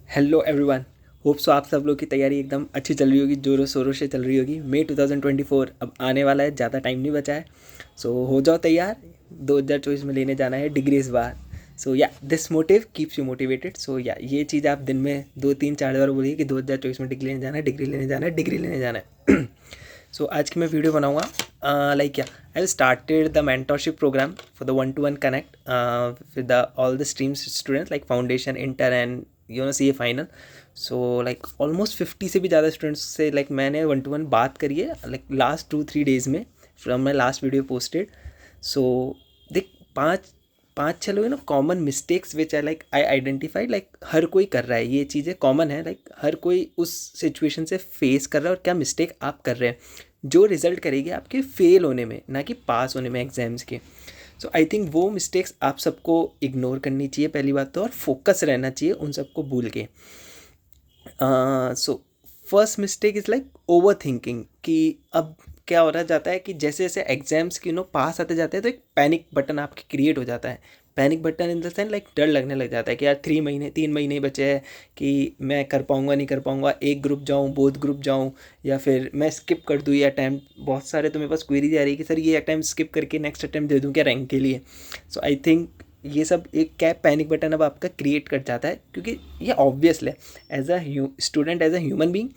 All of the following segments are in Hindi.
Hello everyone. होप सो आप सब लोग की तैयारी एकदम अच्छी चल रही होगी, जोरों शोरों से चल रही होगी। मई 2024 अब आने वाला है, ज़्यादा टाइम नहीं बचा है। सो हो जाओ तैयार। 2024 में लेने जाना है डिग्री इस बार। So yeah this motive keeps you motivated. So yeah ये चीज़ आप दिन में 2 3 4 बार बोलिए कि 2024 में डिग्री लेने जाना है, डिग्री लेने जाना है, डिग्री लेने जाना है। सो आज की मैं वीडियो बनाऊंगा लाइक क्या I started the mentorship programme for the 1-to-1 connect with the all the streams students like foundation, inter and C A final. So like almost 50 से भी ज़्यादा स्टूडेंट्स से लाइक मैंने 1-to-1 बात करी है लाइक लास्ट 2-3 डेज़ में from my last video posted. So देख पाँच छः लोग ना common mistakes which I like I identify like हर कोई कर रहा है, ये चीज़ें कॉमन है। लाइक हर कोई उस सिचुएशन से फेस कर रहा है और क्या मिस्टेक आप कर रहे हैं जो रिजल्ट करेगी आपके फेल होने में, ना कि पास होने में एग्जाम्स के। सो आई थिंक वो मिस्टेक्स आप सबको इग्नोर करनी चाहिए पहली बात तो, और फोकस रहना चाहिए उन सबको भूल के। So first mistake is like over thinking कि अब क्या हो रहा जाता है कि जैसे जैसे एग्जाम्स की पास आते जाते हैं तो एक पैनिक बटन आपके क्रिएट हो जाता है। Panic button in the sense like डर लगने लग जाता है कि यार 3 महीने ही बचे हैं कि मैं कर पाऊँगा नहीं कर पाऊँगा, एक ग्रुप जाऊँ बोथ ग्रुप जाऊँ या फिर मैं स्किप कर दूँ ये अटैम्प्ट। बहुत सारे तो मेरे पास क्वेरीज आ रही है कि सर ये अटैम्प्ट स्किप करके नेक्स्ट अटैम्प्ट दे दूँ क्या रैंक के लिए। सो आई थिंक ये सब एक क्या पैनिक बटन अब आपका क्रिएट कर जाता है, क्योंकि ये ऑब्वियस है as a student, as a human being.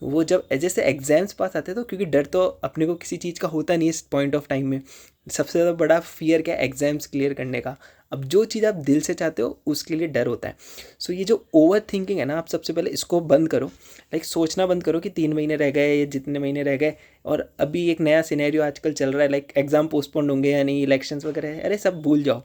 वो जब जैसे एग्जाम्स पास आते हैं तो क्योंकि डर तो अपने को किसी चीज़ का होता नहीं इस पॉइंट ऑफ टाइम में। सबसे ज़्यादा बड़ा फियर क्या है, एग्जाम्स क्लियर करने का। अब जो चीज़ आप दिल से चाहते हो उसके लिए डर होता है। सो ये जो ओवर थिंकिंग है ना, आप सबसे पहले इसको बंद करो। लाइक सोचना बंद करो कि 3 महीने रह गए या जितने महीने रह गए, और अभी एक नया सिनेरियो आजकल चल रहा है लाइक एग्ज़ाम पोस्टपोन होंगे या नहीं, इलेक्शंस वगैरह है, अरे सब भूल जाओ।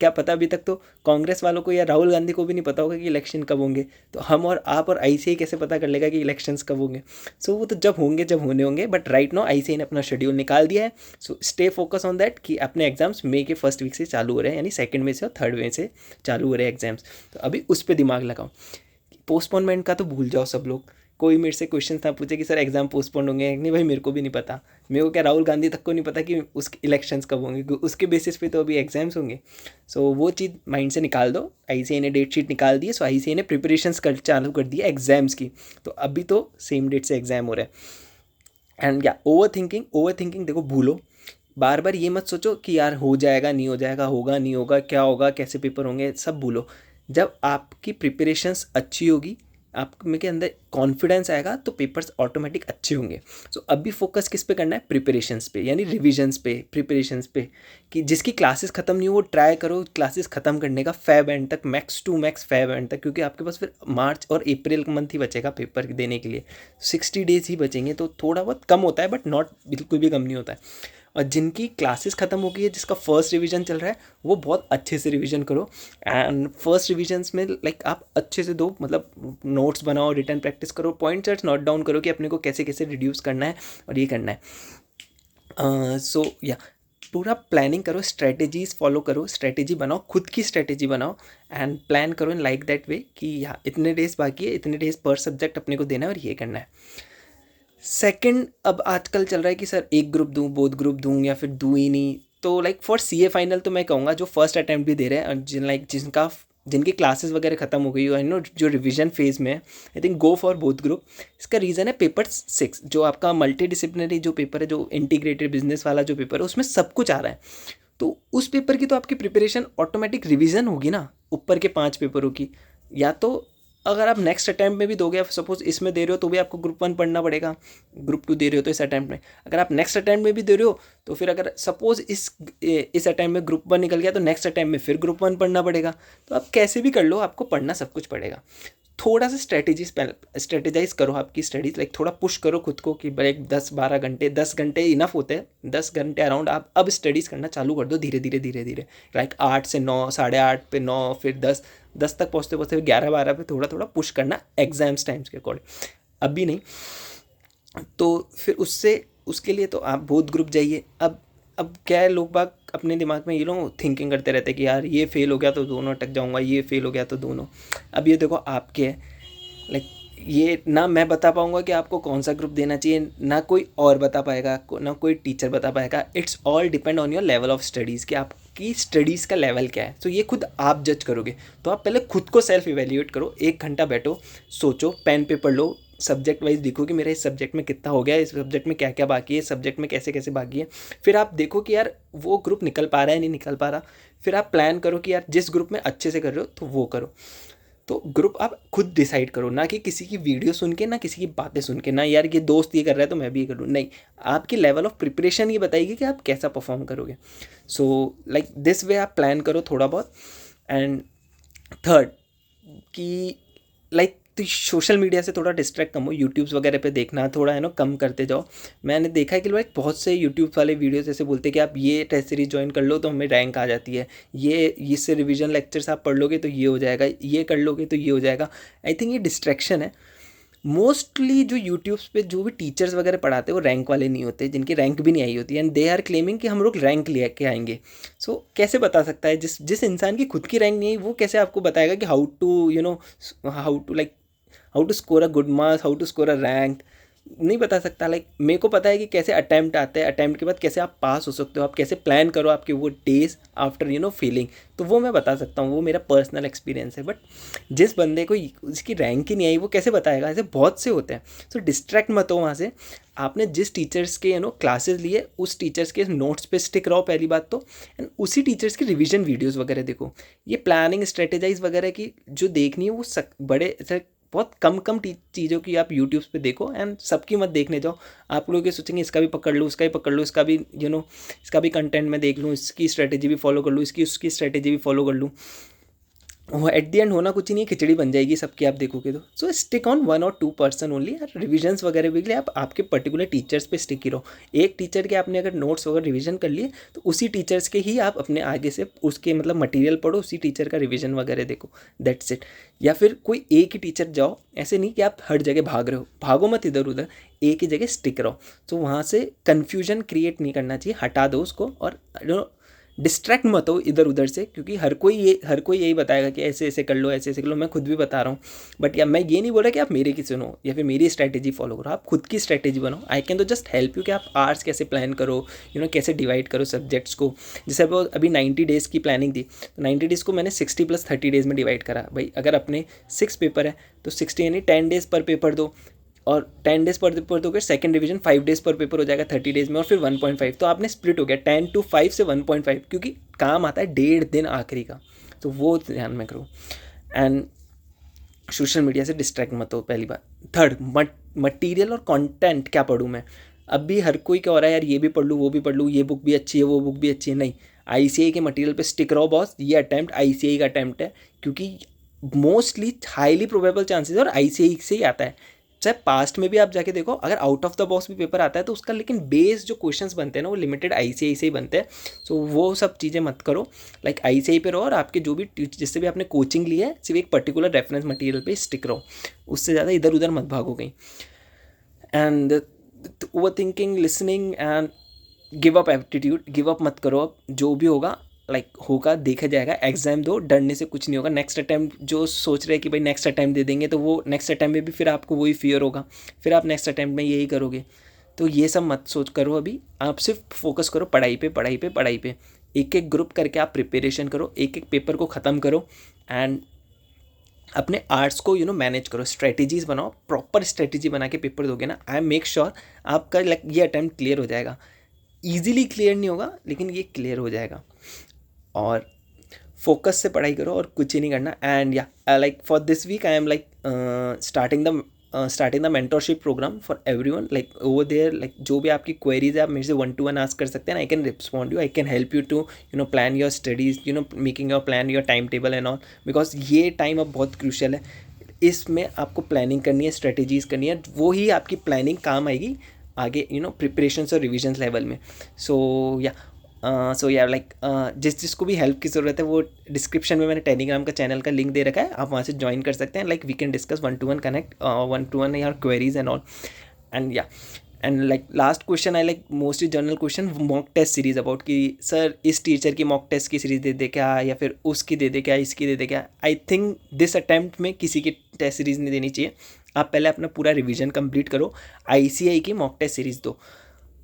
क्या पता अभी तक तो कांग्रेस वालों को या राहुल गांधी को भी नहीं पता होगा कि इलेक्शन कब होंगे, तो हम और आप और आईसीआई कैसे पता कर लेगा कि इलेक्शंस कब होंगे। सो वो तो जब होंगे जब होने होंगे, बट राइट नाउ आईसीआई ने अपना शेड्यूल निकाल दिया है। So stay focus on that कि अपने एग्जाम्स मई के फर्स्ट वीक से चालू हो रहे हैं, यानी सेकंड में से और थर्ड में से चालू हो रहे हैं एग्जाम्स। तो अभी उस पर दिमाग लगाओ। पोस्टपोनमेंट का तो भूल जाओ सब लोग। कोई मेरे से क्वेश्चन ना पूछे कि सर एग्ज़ाम पोस्टपोन होंगे, नहीं भाई मेरे को भी नहीं पता। मेरे को क्या राहुल गांधी तक को नहीं पता कि उसके इलेक्शंस कब होंगे, उसके बेसिस पे तो अभी एग्जाम्स होंगे। सो वो चीज़ माइंड से निकाल दो। आईसीआई ने डेट शीट निकाल दी है, सो आईसीआई ने प्रिपरेशंस कर चालू कर दी है एग्जाम्स की। तो अभी तो सेम डेट से एग्जाम हो रहा है। एंड या ओवर थिंकिंग देखो भूलो। बार बार ये मत सोचो कि यार हो जाएगा नहीं हो जाएगा, होगा नहीं होगा, क्या होगा, कैसे पेपर होंगे, सब भूलो। जब आपकी प्रिपरेशंस अच्छी होगी, आप में के अंदर कॉन्फिडेंस आएगा, तो पेपर्स ऑटोमेटिक अच्छे होंगे। सो अभी फोकस किस पे करना है, प्रिपरेशंस पे, यानी रिविजन्स पे, प्रिपरेशंस पे। कि जिसकी क्लासेस खत्म नहीं हो वो ट्राई करो क्लासेस खत्म करने का फेब एंड तक, max to max Feb end तक, क्योंकि आपके पास फिर मार्च और अप्रैल का मंथ ही बचेगा पेपर देने के लिए। 60 डेज ही बचेंगे, तो थोड़ा बहुत कम होता है बट नॉट बिल्कुल भी कम नहीं होता है। और जिनकी क्लासेस ख़त्म हो गई है, जिसका फर्स्ट रिवीजन चल रहा है, वो बहुत अच्छे से रिवीजन करो। एंड फर्स्ट रिविजन्स में लाइक आप अच्छे से दो, मतलब नोट्स बनाओ, रिटर्न प्रैक्टिस करो, पॉइंट्स नोट डाउन करो कि अपने को कैसे कैसे रिड्यूस करना है और ये करना है। सो या पूरा प्लानिंग करो, स्ट्रेटेजीज फॉलो करो, स्ट्रेटेजी बनाओ, खुद की स्ट्रेटेजी बनाओ एंड प्लान करो इन लाइक दैट वे कि यहाँ इतने डेज बाकी है, इतने डेज पर सब्जेक्ट अपने को देना है और ये करना है। सेकंड, अब आजकल चल रहा है कि सर एक ग्रुप दूँ, बोथ ग्रुप दूँ या फिर दूँ ही नहीं। तो लाइक फॉर सीए फाइनल तो मैं कहूँगा जो फर्स्ट अटैम्प्ट भी दे रहे हैं और जिनकी क्लासेस वगैरह खत्म हो गई हो, जो रिवीजन फेज में है, I think go for both group. इसका रीज़न है पेपर 6 जो आपका मल्टी डिसिप्लिनरी जो पेपर है, जो इंटीग्रेटेड बिजनेस वाला जो पेपर है, उसमें सब कुछ आ रहा है। तो उस पेपर की तो आपकी प्रिपरेशन ऑटोमेटिक रिवीजन होगी ना, ऊपर के 5 पेपरों की। या तो अगर आप नेक्स्ट अटैम्प्ट में भी दोगे, आप सपोज इसमें दे रहे हो तो भी आपको ग्रुप 1 पढ़ना पड़ेगा, ग्रुप 2 दे रहे हो तो इस अटैम्प्ट में। अगर आप नेक्स्ट अटैम्प्ट में भी दे रहे हो तो फिर अगर सपोज इस अटैम्प्ट में ग्रुप 1 निकल गया तो नेक्स्ट अटैम्प्ट में फिर ग्रुप 1 पढ़ना पड़ेगा। तो आप कैसे भी कर लो, आपको पढ़ना सब कुछ पड़ेगा। थोड़ा सा स्ट्रेटेजाइज करो आपकी स्टडीज़, लाइक थोड़ा पुश करो खुद को कि भाई 10-12 घंटे, 10 घंटे इनफ होते हैं, 10 घंटे अराउंड आप अब स्टडीज़ करना चालू कर दो धीरे धीरे धीरे धीरे। लाइक 8 से 9, 8:30 पे 9, फिर 10, 10 तक पहुँचते पहुँचते 11-12 पे थोड़ा थोड़ा पुश करना एग्जाम्स टाइम्स के अकॉर्डिंग, अभी नहीं। तो फिर उसके लिए तो आप बोथ ग्रुप जाइए। अब क्या है, लोग बाग अपने दिमाग में ये लोग थिंकिंग करते रहते हैं कि यार ये फेल हो गया तो दोनों अटक जाऊंगा, ये फेल हो गया तो दोनों। अब ये देखो आपके है, लाइक ये ना मैं बता पाऊंगा कि आपको कौन सा ग्रुप देना चाहिए, ना कोई और बता पाएगा, ना कोई टीचर बता पाएगा। It's all depend on your level of studies कि आप कि स्टडीज़ का लेवल क्या है। सो ये खुद आप जज करोगे। तो आप पहले खुद को सेल्फ इवेल्यूएट करो, 1 घंटा बैठो, सोचो, पेन पेपर लो, सब्जेक्ट वाइज देखो कि मेरा इस सब्जेक्ट में कितना हो गया, इस सब्जेक्ट में क्या क्या बाकी है, इस सब्जेक्ट में कैसे कैसे बाकी है। फिर आप देखो कि यार वो ग्रुप निकल पा रहा है नहीं निकल पा रहा। फिर आप प्लान करो कि यार जिस ग्रुप में अच्छे से कर रहे हो तो वो करो। तो ग्रुप आप खुद डिसाइड करो, ना कि किसी की वीडियो सुन के, ना किसी की बातें सुन के, ना यार ये दोस्त ये कर रहा है तो मैं भी ये करूँ, नहीं। आपकी लेवल ऑफ प्रिपरेशन ये बताएगी कि आप कैसा परफॉर्म करोगे। सो लाइक दिस वे आप प्लान करो थोड़ा बहुत। एंड थर्ड कि लाइक तो सोशल मीडिया से थोड़ा डिस्ट्रैक्ट कम हो, यूट्यूब्स वगैरह पे देखना थोड़ा है ना कम करते जाओ। मैंने देखा है कि लाइक बहुत से यूट्यूब वाले वीडियोस ऐसे बोलते हैं कि आप ये टेस्ट सीरीज ज्वाइन कर लो तो हमें रैंक आ जाती है, ये इससे रिवीजन लेक्चर्स आप पढ़ लोगे तो ये हो जाएगा, ये कर लोगे तो ये हो जाएगा। आई थिंक ये डिस्ट्रैक्शन है। मोस्टली जो यूट्यूब्स पे जो भी टीचर्स वगैरह पढ़ाते हैं वो रैंक वाले नहीं होते, जिनकी रैंक भी नहीं आई होती, एंड दे आर क्लेमिंग कि हम लोग रैंक ले के आएंगे। सो कैसे बता सकता है, जिस जिस इंसान की खुद की रैंक नहीं आई वो कैसे आपको बताएगा कि how to how to score a good marks, how to score a rank. नहीं बता सकता। लाइक मेरे को पता है कि कैसे अटैम्प्ट आते हैं, अटैम्प्ट के बाद कैसे आप पास हो सकते हो, आप कैसे प्लान करो आपके वो डेज आफ्टर फीलिंग, तो वो मैं बता सकता हूँ, वो मेरा पर्सनल एक्सपीरियंस है। बट जिस बंदे को उसकी रैंक ही नहीं आई वो कैसे बताएगा, ऐसे बहुत से होते हैं। सो डिस्ट्रैक्ट मत हो वहाँ से। आपने जिस टीचर्स के क्लासेस लिए उस टीचर्स के नोट्स पे स्टिक रहो पहली बात तो, एंड उसी टीचर्स की रिवीजन वीडियोस वगैरह देखो। ये प्लानिंग स्ट्रेटेजाइज वगैरह की जो देखनी है वो बड़े बहुत कम कम चीज़ों की आप यूट्यूब पे देखो, एंड सबकी मत देखने जाओ। आप लोग ये सोचेंगे इसका भी पकड़ लूँ, उसका भी पकड़ लूँ, इसका भी इसका भी कंटेंट मैं देख लूँ, इसकी स्ट्रेटेजी भी फॉलो कर लूँ, इसकी उसकी स्ट्रेटेजी भी फॉलो कर लूँ। वो एट दी एंड होना कुछ ही नहीं है, खिचड़ी बन जाएगी सबकी आप देखोगे तो। सो स्टिक ऑन 1 और 2 पर्सन ओनली। रिविजन्स वगैरह के लिए आप आपके पर्टिकुलर टीचर्स पे स्टिक ही रहो। एक टीचर के आपने अगर नोट्स वगैरह रिवीजन कर लिए तो उसी टीचर्स के ही आप अपने आगे से उसके मटेरियल पढ़ो, उसी टीचर का रिविजन वगैरह देखो, दैट्स इट। या फिर कोई एक ही टीचर जाओ, ऐसे नहीं कि आप हर जगह भाग रहे हो, भागो मत इधर उधर, एक ही जगह स्टिक रहो। तो वहाँ से कन्फ्यूजन क्रिएट नहीं करना चाहिए, हटा दो उसको। और डिस्ट्रैक्ट मत हो इधर उधर से, क्योंकि हर कोई यही बताएगा कि ऐसे ऐसे कर लो, ऐसे ऐसे कर लो। मैं खुद भी बता रहा हूँ, बट या मैं ये नहीं बोल रहा कि आप मेरे की सुनो या फिर मेरी स्ट्रैटेजी फॉलो करो, आप खुद की स्ट्रैटेजी बनाओ। आई कैन तो जस्ट हेल्प यू कि आप आवर्स कैसे प्लान करो, कैसे डिवाइड करो सब्जेक्ट्स को। जैसे अभी 90 डेज़ की प्लानिंग थी, तो 90 डेज़ को मैंने 60 + 30 डेज़ में डिवाइड करा। भाई अगर अपने 6 पेपर है तो 60 यानी 10 डेज़ पर पेपर दो, और 10 डेज़ पर पेपर दोगे, सेकंड डिवीजन 5 डेज़ पर पेपर हो जाएगा 30 डेज़ में, और फिर 1.5। तो आपने स्प्लिट हो गया 10 to 5 से 1.5, क्योंकि काम आता है 1.5 दिन आखिरी का। तो वो ध्यान में करो। एंड सोशल मीडिया से डिस्ट्रैक्ट मत हो पहली बात। थर्ड, मटीरियल और कंटेंट क्या पढ़ूँ मैं। अब भी हर कोई क्या हो रहा है, यार ये भी पढ़ लूँ, वो भी पढ़ लूँ, ये बुक भी अच्छी है, वो बुक भी अच्छी है। नहीं, ICAI के मटेरियल पे स्टिक रहो बॉस। ये अटैम्प्ट ICAI का अटैम्प्ट है, क्योंकि मोस्टली हाईली प्रोबेबल चांसेस और ICAI से ही आता है। चाहे पास्ट में भी आप जाके देखो, अगर आउट ऑफ द बॉक्स भी पेपर आता है तो उसका लेकिन बेस जो क्वेश्चंस बनते हैं ना वो लिमिटेड ICAI से ही बनते हैं। सो वो सब चीज़ें मत करो। लाइक ICAI पे रहो, और आपके जो भी जिससे भी आपने कोचिंग ली है सिर्फ एक पर्टिकुलर रेफरेंस मटेरियल पे स्टिक रहो, उससे ज़्यादा इधर उधर मत भागो कहीं। And over thinking, listening and give up aptitude, give up मत करो। अब जो भी होगा होगा देखा जाएगा। एग्जाम दो, डरने से कुछ नहीं होगा। नेक्स्ट अटैम्प्ट जो सोच रहे हैं कि भाई नेक्स्ट अटैम्प्ट दे देंगे, तो वो नेक्स्ट अटैम्प्ट में भी फिर आपको वही फियर होगा, फिर आप नेक्स्ट अटैम्प्ट में यही करोगे। तो ये सब मत सोच करो। अभी आप सिर्फ फोकस करो पढ़ाई पे, पढ़ाई पे, पढ़ाई पे। एक एक ग्रुप करके आप प्रिपरेशन करो, एक एक पेपर को ख़त्म करो, एंड अपने आर्ट्स को मैनेज करो, स्ट्रेटजीज़ बनाओ। प्रॉपर स्ट्रेटजी बना के पेपर दोगे ना, आई मेक श्योर आपका ये अटैम्प्ट क्लियर हो जाएगा। ईजिली क्लियर नहीं होगा, लेकिन ये क्लियर हो जाएगा। और फोकस से पढ़ाई करो और कुछ ही नहीं करना। एंड या for this week I am starting the mentorship programme for everyone. Over there जो भी आपकी क्वेरीज है आप मेरे से 1-to-1 आस्क कर सकते हैं। I can respond you, I can help you to plan your studies, making your plan, your time table and all. Because ये टाइम अब बहुत क्रूशियल है, इसमें आपको प्लानिंग करनी है, स्ट्रेटेजीज़ करनी है, वो ही आपकी प्लानिंग काम आएगी आगे प्रिपरेशंस और रिविजन्स लेवल में। सो यार जिसको भी हेल्प की ज़रूरत है वो डिस्क्रिप्शन में मैंने टेलीग्राम का चैनल का लिंक दे रखा है, आप वहाँ से ज्वाइन कर सकते हैं। We can discuss 1-to-1 connect, 1-to-1 यार queries and all. And last question I mostly general question, mock test series about कि सर इस टीचर की मॉक टेस्ट की सीरीज दे दे क्या, या फिर उसकी दे दे क्या, इसकी दे दे क्या। आई थिंक दिस अटैम्प्ट में किसी की टेस्ट सीरीज नहीं देनी चाहिए। आप पहले अपना पूरा रिवीजन कंप्लीट करो, ICAI की मॉक टेस्ट सीरीज दो।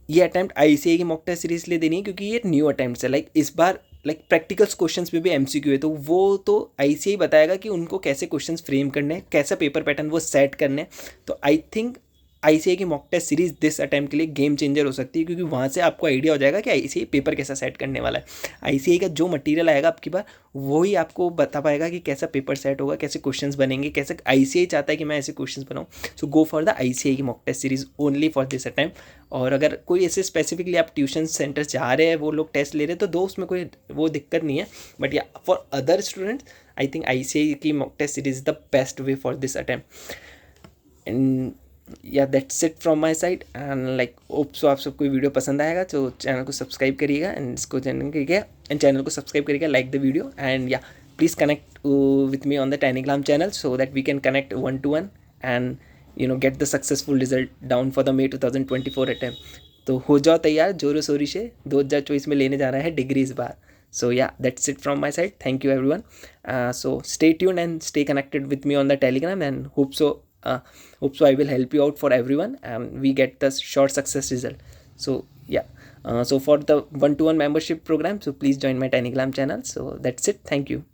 ये अटैम्प्ट ICAI की मॉक टेस्ट सीरीज लिए देनी है, क्योंकि ये न्यू अटैम्प्ट है। इस बार लाइक प्रैक्टिकल्स क्वेश्चंस पे भी एमसीक्यू है, तो वो तो आईसीआई बताएगा कि उनको कैसे क्वेश्चंस फ्रेम करने हैं, कैसा पेपर पैटर्न वो सेट करने हैं। तो आई थिंक आईसीआई की mock test series this attempt के लिए गेम चेंजर हो सकती है, क्योंकि वहाँ से आपको आइडिया हो जाएगा कि आईसीआई पेपर कैसा सेट करने वाला है। आईसीआई का जो मटेरियल आएगा आपकी बार, वही आपको बता पाएगा कि कैसा पेपर सेट होगा, कैसे क्वेश्चंस बनेंगे, कैसे आईसीआई चाहता है कि मैं ऐसे क्वेश्चंस बनाऊँ। So go for the ICI की mock test series only for this attempt. और अगर कोई ऐसे स्पेसिफिकली आप ट्यूशन सेंटर जा रहे हैं, वो लोग टेस्ट ले रहे हैं, तो दो उसमें कोई वो दिक्कत नहीं है। But yeah for other students I think ICI की mock test series is the best way for this attempt. And yeah that's it from my side. And like hope so आप सबको वीडियो पसंद आएगा, तो चैनल को सब्सक्राइब करिएगा एंड इसको चैनल को सब्सक्राइब करिएगा, लाइक द वीडियो, एंड या please connect with me on the Tanygram channel so that we can connect one to one and get the successful result down for the May 2024 attempt. तो हो जाओ तैयार जोरों शोरी से, 2024 में लेने जा रहा है डिग्री इस बार। So yeah, that's it from my side. Thank you everyone. So stay tuned and stay connected with me on the Telegram, and hope so I will help you out for everyone and we get the short success result. So yeah, so for the one-to-one membership program, so please join my Telegram channel. So that's it. Thank you.